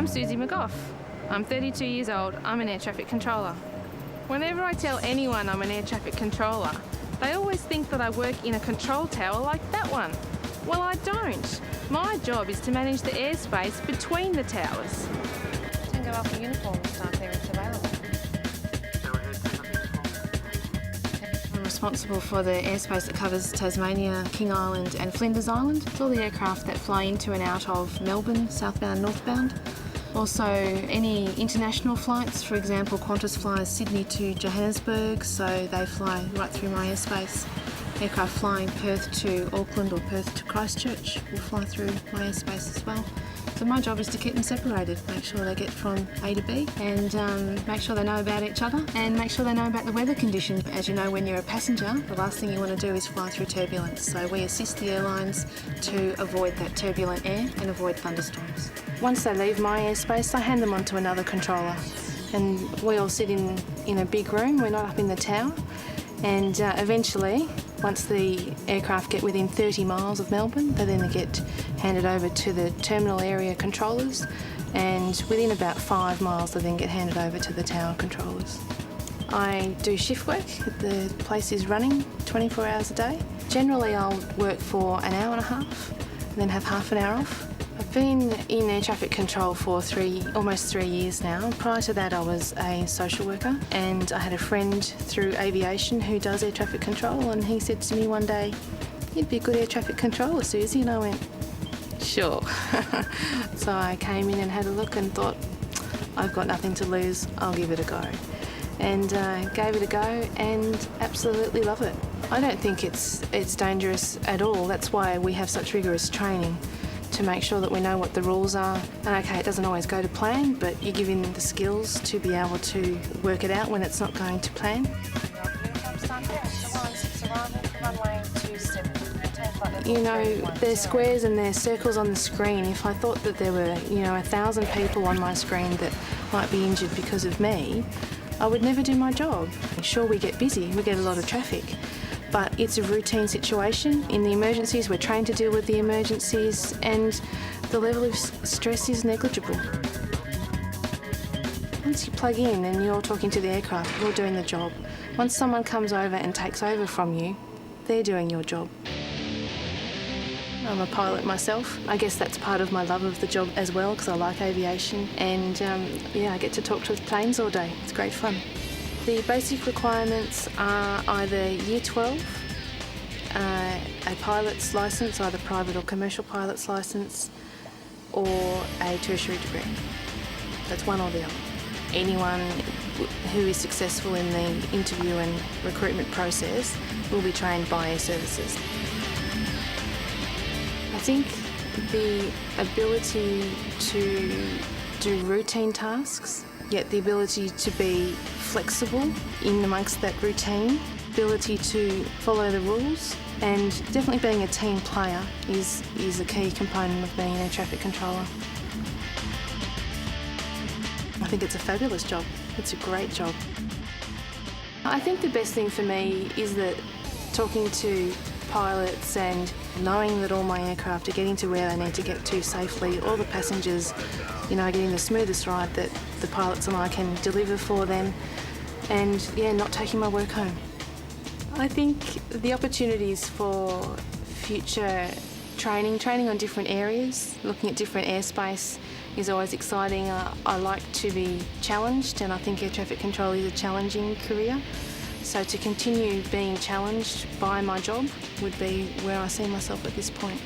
I'm Susie McGough. I'm 32 years old. I'm an air traffic controller. Whenever I tell anyone I'm an air traffic controller, they always think that I work in a control tower like that one. Well, I don't. My job is to manage the airspace between the towers. Tango Alpha uniform staff there is available. I'm responsible for the airspace that covers Tasmania, King Island and Flinders Island. It's all the aircraft that fly into and out of Melbourne, southbound, northbound. Also any international flights, for example Qantas flies Sydney to Johannesburg, so they fly right through my airspace. Aircraft flying Perth to Auckland or Perth to Christchurch will fly through my airspace as well. So my job is to keep them separated, make sure they get from A to B and make sure they know about each other and make sure they know about the weather conditions. As you know, when you're a passenger, the last thing you want to do is fly through turbulence. So we assist the airlines to avoid that turbulent air and avoid thunderstorms. Once they leave my airspace, I hand them on to another controller. And we all sit in a big room, we're not up in the tower. And eventually, once the aircraft get within 30 miles of Melbourne, they then get handed over to the terminal area controllers, and within about 5 miles they then get handed over to the tower controllers. I do shift work. The place is running 24 hours a day. Generally I'll work for an hour and a half, and then have half an hour off. I've been in air traffic control for almost 3 years now. Prior to that I was a social worker, and I had a friend through aviation who does air traffic control, and he said to me one day, "You'd be a good air traffic controller, Susie," and I went, "Sure." So I came in and had a look and thought, I've got nothing to lose, I'll give it a go. And gave it a go and absolutely love it. I don't think it's dangerous at all. That's why we have such rigorous training, to make sure that we know what the rules are. And okay, it doesn't always go to plan, but you're given the skills to be able to work it out when it's not going to plan. You know, there's squares and there's circles on the screen. If I thought that there were, 1,000 people on my screen that might be injured because of me, I would never do my job. Sure, we get busy, we get a lot of traffic, but it's a routine situation. In the emergencies, we're trained to deal with the emergencies, and the level of stress is negligible. Once you plug in and you're talking to the aircraft, you're doing the job. Once someone comes over and takes over from you, they're doing your job. I'm a pilot myself. I guess that's part of my love of the job as well, because I like aviation, and I get to talk to the planes all day. It's great fun. The basic requirements are either Year 12, a pilot's licence, either private or commercial pilot's licence, or a tertiary degree. That's one or the other. Anyone who is successful in the interview and recruitment process will be trained by Air Services. I think the ability to do routine tasks, yet the ability to be flexible in amongst that routine, ability to follow the rules, and definitely being a team player is a key component of being an air traffic controller. I think it's a fabulous job. It's a great job. I think the best thing for me is that talking to pilots and knowing that all my aircraft are getting to where they need to get to safely, all the passengers, are getting the smoothest ride that the pilots and I can deliver for them, and not taking my work home. I think the opportunities for future training on different areas, looking at different airspace is always exciting. I like to be challenged, and I think air traffic control is a challenging career. So to continue being challenged by my job would be where I see myself at this point.